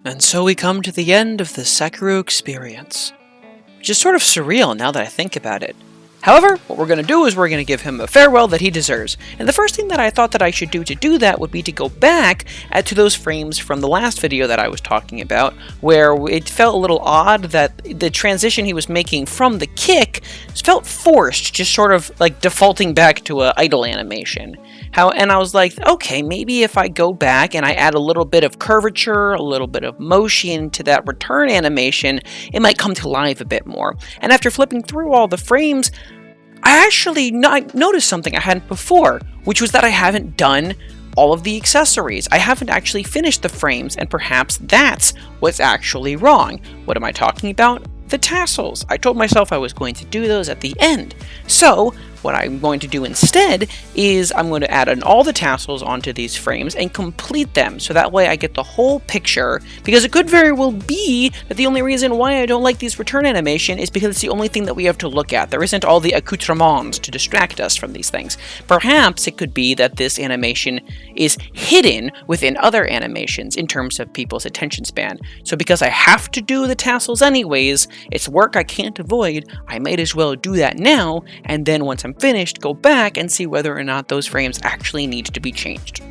And so we come to the end of the Sack-A-Roo experience, which is sort of surreal now that I think about it. However, what we're going to do is we're going to give him a farewell that he deserves. And the first thing that I thought that I should do to do that would be to go back to those frames from the last video that I was talking about, where it felt a little odd that the transition he was making from the kick felt forced, just sort of like defaulting back to an idle animation. And I was like, okay, maybe if I go back and I add a little bit of curvature, a little bit of motion to that return animation, it might come to life a bit more. And after flipping through all the frames, I actually noticed something I hadn't before, which was that I haven't done all of the accessories. I haven't actually finished the frames, and perhaps that's what's actually wrong. What am I talking about? The tassels. I told myself I was going to do those at the end. So what I'm going to do instead is I'm going to add in all the tassels onto these frames and complete them, so that way I get the whole picture, because it could very well be that the only reason why I don't like these return animation is because it's the only thing that we have to look at. There isn't all the accoutrements to distract us from these things. Perhaps it could be that this animation is hidden within other animations in terms of people's attention span. So because I have to do the tassels anyways, it's work I can't avoid, I might as well do that now, and then once I'm finished, go back and see whether or not those frames actually need to be changed.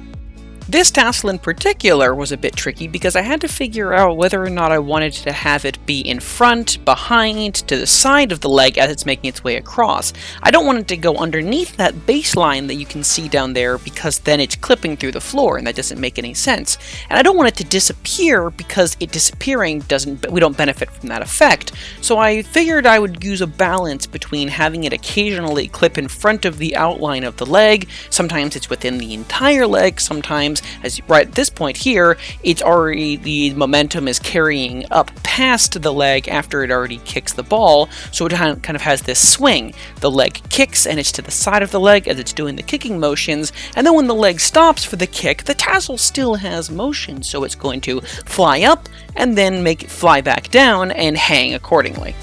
This tassel in particular was a bit tricky because I had to figure out whether or not I wanted to have it be in front, behind, to the side of the leg as it's making its way across. I don't want it to go underneath that baseline that you can see down there, because then it's clipping through the floor and that doesn't make any sense. And I don't want it to disappear, because it disappearing we don't benefit from that effect. So I figured I would use a balance between having it occasionally clip in front of the outline of the leg. Sometimes it's within the entire leg, sometimes as right at this point here, it's already, the momentum is carrying up past the leg after it already kicks the ball, so it kind of has this swing. The leg kicks and it's to the side of the leg as it's doing the kicking motions, and then when the leg stops for the kick, the tassel still has motion, so it's going to fly up and then make it fly back down and hang accordingly.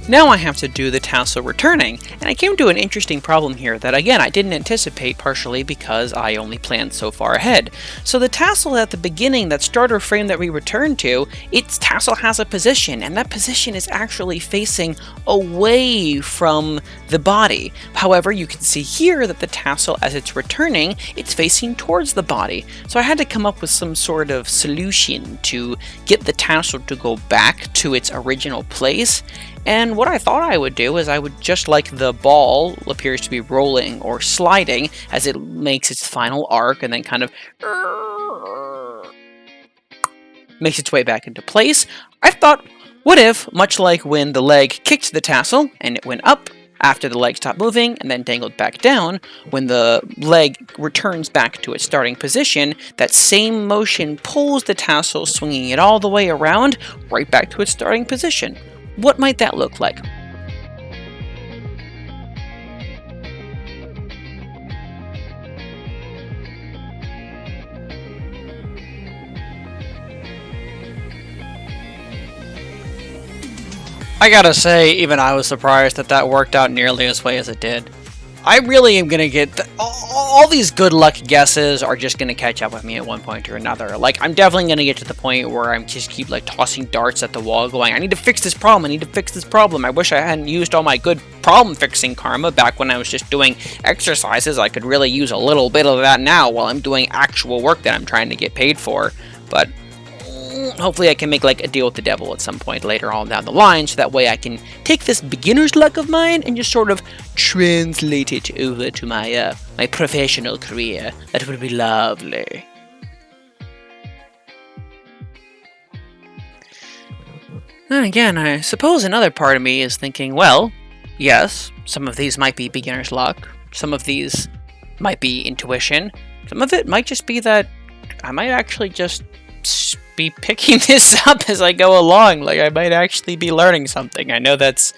Now I have to do the tassel returning, and I came to an interesting problem here that, again, I didn't anticipate, partially because I only planned so far ahead. So the tassel at the beginning, that starter frame that we returned to, its tassel has a position, and that position is actually facing away from the body. However, you can see here that the tassel, as it's returning, it's facing towards the body. So I had to come up with some sort of solution to get the tassel to go back to its original place. And what I thought I would do is I would, just like the ball appears to be rolling or sliding as it makes its final arc and then kind of makes its way back into place, I thought, what if, much like when the leg kicked the tassel and it went up after the leg stopped moving and then dangled back down, when the leg returns back to its starting position, that same motion pulls the tassel, swinging it all the way around, right back to its starting position. What might that look like? I gotta say, even I was surprised that that worked out nearly as well as it did. I really am gonna get all these good luck guesses are just gonna catch up with me at one point or another. Like, I'm definitely gonna get to the point where I'm just keep like tossing darts at the wall going, I need to fix this problem, I need to fix this problem. I wish I hadn't used all my good problem fixing karma back when I was just doing exercises. I could really use a little bit of that now while I'm doing actual work that I'm trying to get paid for. But hopefully I can make like a deal with the devil at some point later on down the line, so that way I can take this beginner's luck of mine and just sort of translate it over to my my professional career. That would be lovely. Then again, I suppose another part of me is thinking, well, yes, some of these might be beginner's luck, some of these might be intuition, some of it might just be that I might actually just be picking this up as I go along. Like, I might actually be learning something. I know that's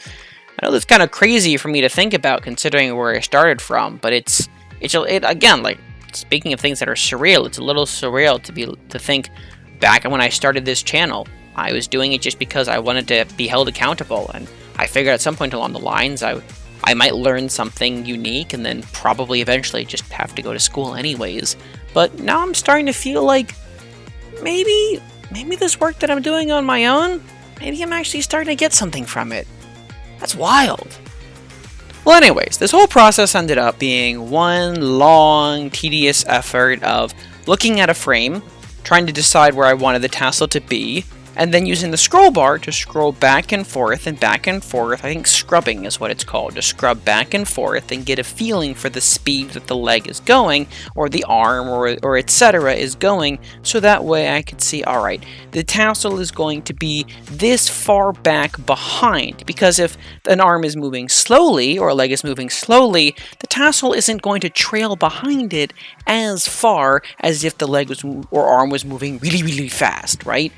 kind of crazy for me to think about, considering where I started from. But it again, like, speaking of things that are surreal, it's a little surreal to think back when I started this channel. I was doing it just because I wanted to be held accountable, and I figured at some point along the lines I might learn something unique, and then probably eventually just have to go to school anyways. But now I'm starting to feel like maybe this work that I'm doing on my own, maybe I'm actually starting to get something from it. That's wild. Well, anyways, this whole process ended up being one long, tedious effort of looking at a frame, trying to decide where I wanted the tassel to be, and then using the scroll bar to scroll back and forth and back and forth. I think scrubbing is what it's called, to scrub back and forth and get a feeling for the speed that the leg is going, or the arm, or etc. is going, so that way I could see, alright, the tassel is going to be this far back behind, because if an arm is moving slowly, or a leg is moving slowly, the tassel isn't going to trail behind it as far as if the leg was or arm was moving really, really fast, right?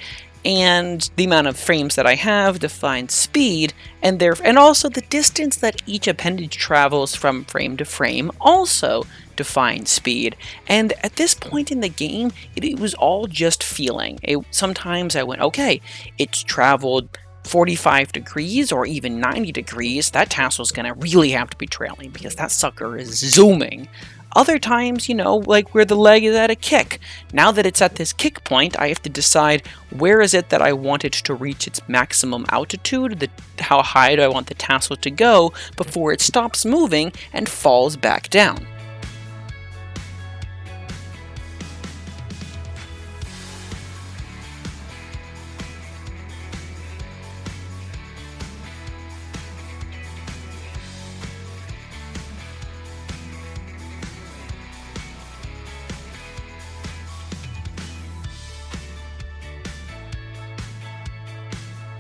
And the amount of frames that I have defines speed, and also the distance that each appendage travels from frame to frame also defines speed. And at this point in the game, it was all just feeling. Sometimes I went, okay, it's traveled 45 degrees or even 90 degrees, that tassel's gonna really have to be trailing because that sucker is zooming. Other times, like where the leg is at a kick. Now that it's at this kick point, I have to decide where is it that I want it to reach its maximum altitude, how high do I want the tassel to go before it stops moving and falls back down.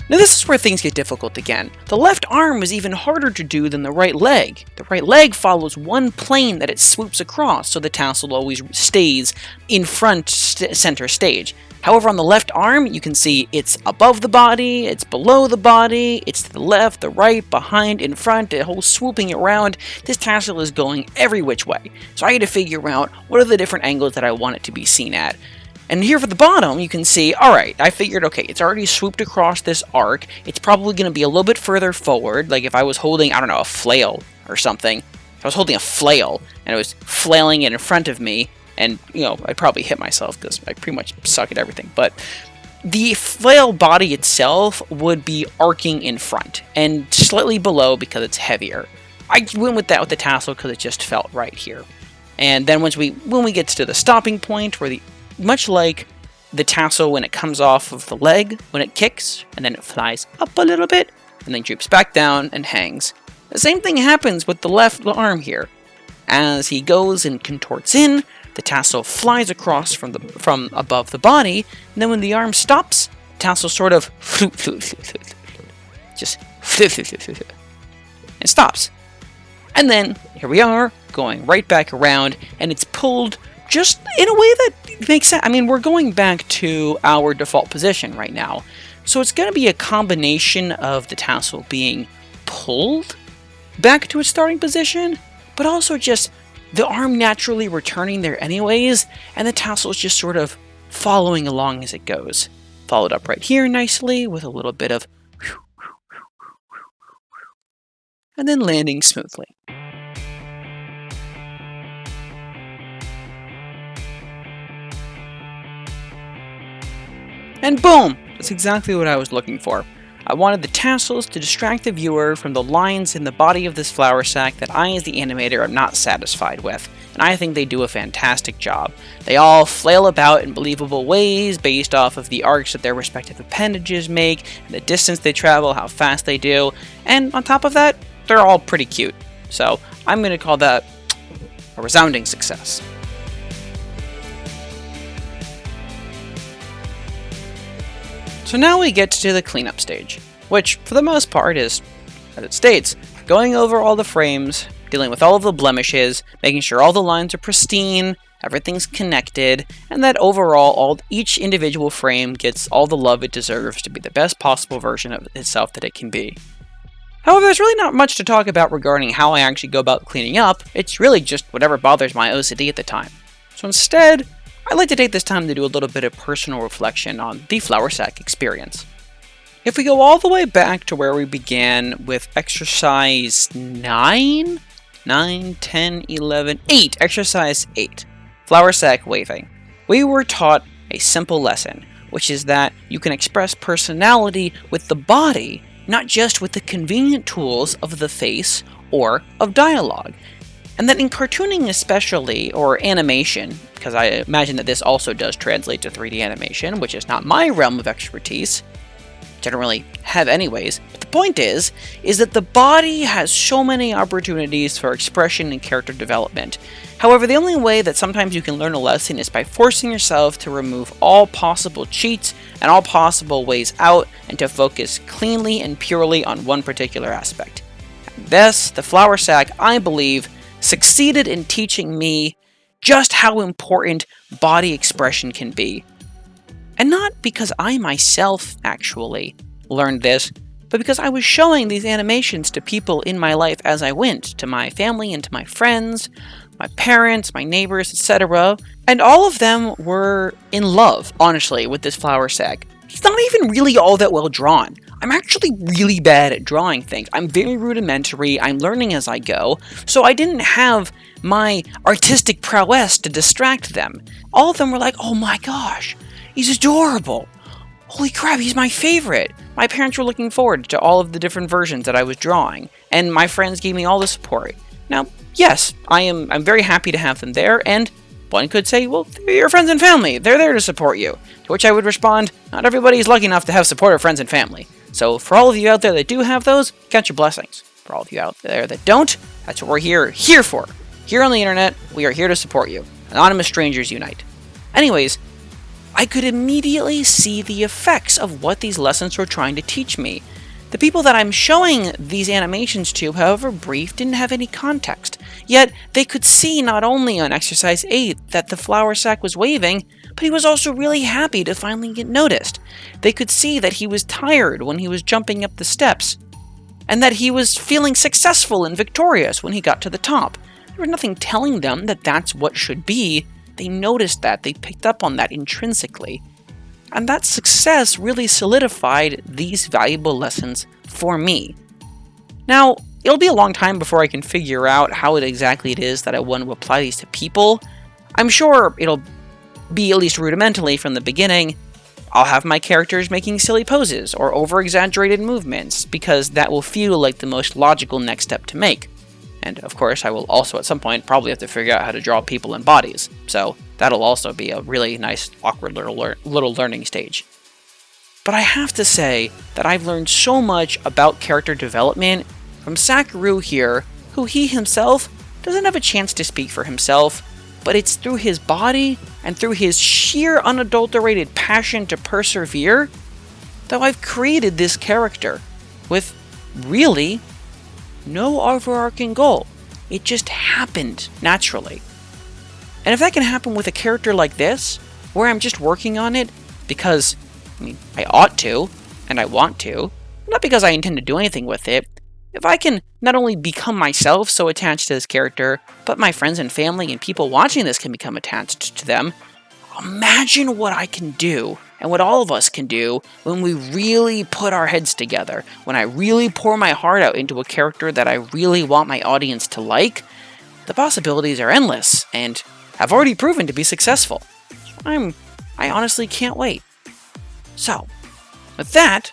Now this is where things get difficult again. The left arm was even harder to do than the right leg. The right leg follows one plane that it swoops across, so the tassel always stays in front center stage. However, on the left arm, you can see it's above the body, it's below the body, it's to the left, the right, behind, in front, the whole swooping around. This tassel is going every which way. So I had to figure out what are the different angles that I want it to be seen at. And here for the bottom, you can see, alright, I figured, okay, it's already swooped across this arc. It's probably going to be a little bit further forward, like if I was holding, I don't know, a flail or something. If I was holding a flail, and I was flailing it in front of me, and, I'd probably hit myself, because I pretty much suck at everything, but the flail body itself would be arcing in front, and slightly below because it's heavier. I went with that with the tassel because it just felt right here. And then when we get to the stopping point, where much like the tassel when it comes off of the leg, when it kicks, and then it flies up a little bit, and then droops back down and hangs. The same thing happens with the left arm here. As he goes and contorts in, the tassel flies across from above the body, and then when the arm stops, the tassel sort of just and stops. And then, here we are, going right back around, and it's pulled just in a way that makes sense. I mean, we're going back to our default position right now. So it's going to be a combination of the tassel being pulled back to its starting position, but also just the arm naturally returning there anyways, and the tassel is just sort of following along as it goes. Followed up right here nicely with a little bit of and then landing smoothly. And boom! That's exactly what I was looking for. I wanted the tassels to distract the viewer from the lines in the body of this flower sack that I as the animator am not satisfied with, and I think they do a fantastic job. They all flail about in believable ways based off of the arcs that their respective appendages make, and the distance they travel, how fast they do, and on top of that, they're all pretty cute. So I'm going to call that a resounding success. So now we get to the cleanup stage, which for the most part is, as it states, going over all the frames, dealing with all of the blemishes, making sure all the lines are pristine, everything's connected, and that overall each individual frame gets all the love it deserves to be the best possible version of itself that it can be. However, there's really not much to talk about regarding how I actually go about cleaning up. It's really just whatever bothers my OCD at the time. So instead, I'd like to take this time to do a little bit of personal reflection on the flour sack experience. If we go all the way back to where we began with exercise 9, 10, 11, 8, exercise 8, flour sack waving. We were taught a simple lesson, which is that you can express personality with the body, not just with the convenient tools of the face or of dialogue. And that in cartooning especially, or animation, because I imagine that this also does translate to 3D animation, which is not my realm of expertise, which I don't really have anyways, but the point is that the body has so many opportunities for expression and character development. However, the only way that sometimes you can learn a lesson is by forcing yourself to remove all possible cheats and all possible ways out, and to focus cleanly and purely on one particular aspect. And this, the flour sack, I believe, succeeded in teaching me just how important body expression can be. And not because I myself actually learned this, but because I was showing these animations to people in my life as I went, to my family and to my friends, my parents, my neighbors, etc. And all of them were in love, honestly, with this flour sack. He's not even really all that well drawn. I'm actually really bad at drawing things. I'm very rudimentary, I'm learning as I go, so I didn't have my artistic prowess to distract them. All of them were like, oh my gosh, he's adorable. Holy crap, he's my favorite. My parents were looking forward to all of the different versions that I was drawing, and my friends gave me all the support. Now, yes, I'm very happy to have them there, and one could say, well, they're your friends and family. They're there to support you. To which I would respond, not everybody is lucky enough to have supportive friends and family. So for all of you out there that do have those, count your blessings. For all of you out there that don't, that's what we're here for. Here on the internet, we are here to support you. Anonymous strangers unite. Anyways, I could immediately see the effects of what these lessons were trying to teach me. The people that I'm showing these animations to, however brief, didn't have any context. Yet, they could see not only on exercise 8 that the flour sack was waving, but he was also really happy to finally get noticed. They could see that he was tired when he was jumping up the steps, and that he was feeling successful and victorious when he got to the top. There was nothing telling them that that's what should be. They noticed that, they picked up on that intrinsically. And that success really solidified these valuable lessons for me. Now, it'll be a long time before I can figure out how exactly it is that I want to apply these to people. I'm sure it'll be at least rudimentally from the beginning. I'll have my characters making silly poses or over-exaggerated movements, because that will feel like the most logical next step to make. And of course, I will also at some point probably have to figure out how to draw people and bodies, so that'll also be a really nice, awkward little learning stage. But I have to say that I've learned so much about character development from Sack-A-Roo here, who he himself doesn't have a chance to speak for himself, but it's through his body and through his sheer unadulterated passion to persevere that I've created this character with really no overarching goal. It just happened naturally. And if that can happen with a character like this, where I'm just working on it because, I ought to, and I want to, not because I intend to do anything with it, if I can not only become myself so attached to this character, but my friends and family and people watching this can become attached to them, imagine what I can do, and what all of us can do when we really put our heads together, when I really pour my heart out into a character that I really want my audience to like. The possibilities are endless, and have already proven to be successful. I honestly can't wait. So, with that,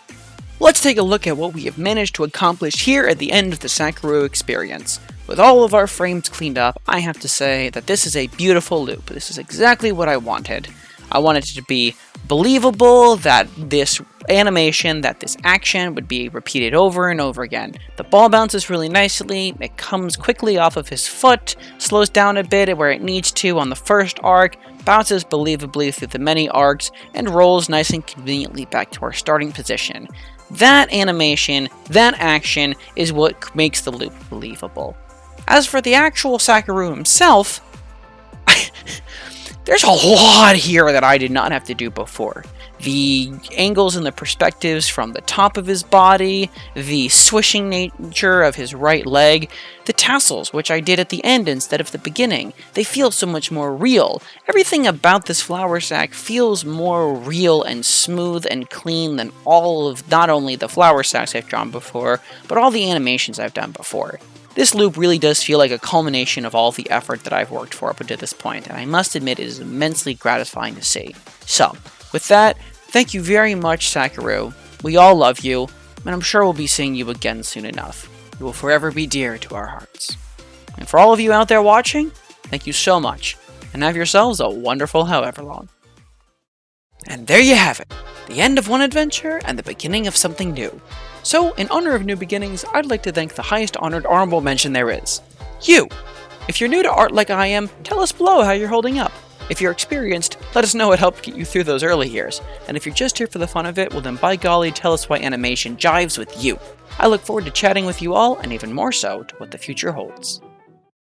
let's take a look at what we have managed to accomplish here at the end of the Sack-A-Roo experience. With all of our frames cleaned up, I have to say that this is a beautiful loop. This is exactly what I wanted. I wanted it to be believable that this animation, that this action would be repeated over and over again. The ball bounces really nicely, it comes quickly off of his foot, slows down a bit where it needs to on the first arc, bounces believably through the many arcs, and rolls nice and conveniently back to our starting position. That animation, that action, is what makes the loop believable. As for the actual Sack-A-Roo himself, there's a lot here that I did not have to do before. The angles and the perspectives from the top of his body, the swishing nature of his right leg, the tassels, which I did at the end instead of the beginning. They feel so much more real. Everything about this flour sack feels more real and smooth and clean than all of not only the flour sacks I've drawn before, but all the animations I've done before. This loop really does feel like a culmination of all the effort that I've worked for up until this point, and I must admit it is immensely gratifying to see. So, with that, thank you very much, Sack-A-Roo. We all love you, and I'm sure we'll be seeing you again soon enough. You will forever be dear to our hearts. And for all of you out there watching, thank you so much, and have yourselves a wonderful however long. And there you have it, the end of one adventure and the beginning of something new. So, in honor of new beginnings, I'd like to thank the highest honored honorable mention there is. You! If you're new to art like I am, tell us below how you're holding up. If you're experienced, let us know it helped get you through those early years. And if you're just here for the fun of it, well then by golly, tell us why animation jives with you. I look forward to chatting with you all, and even more so, to what the future holds.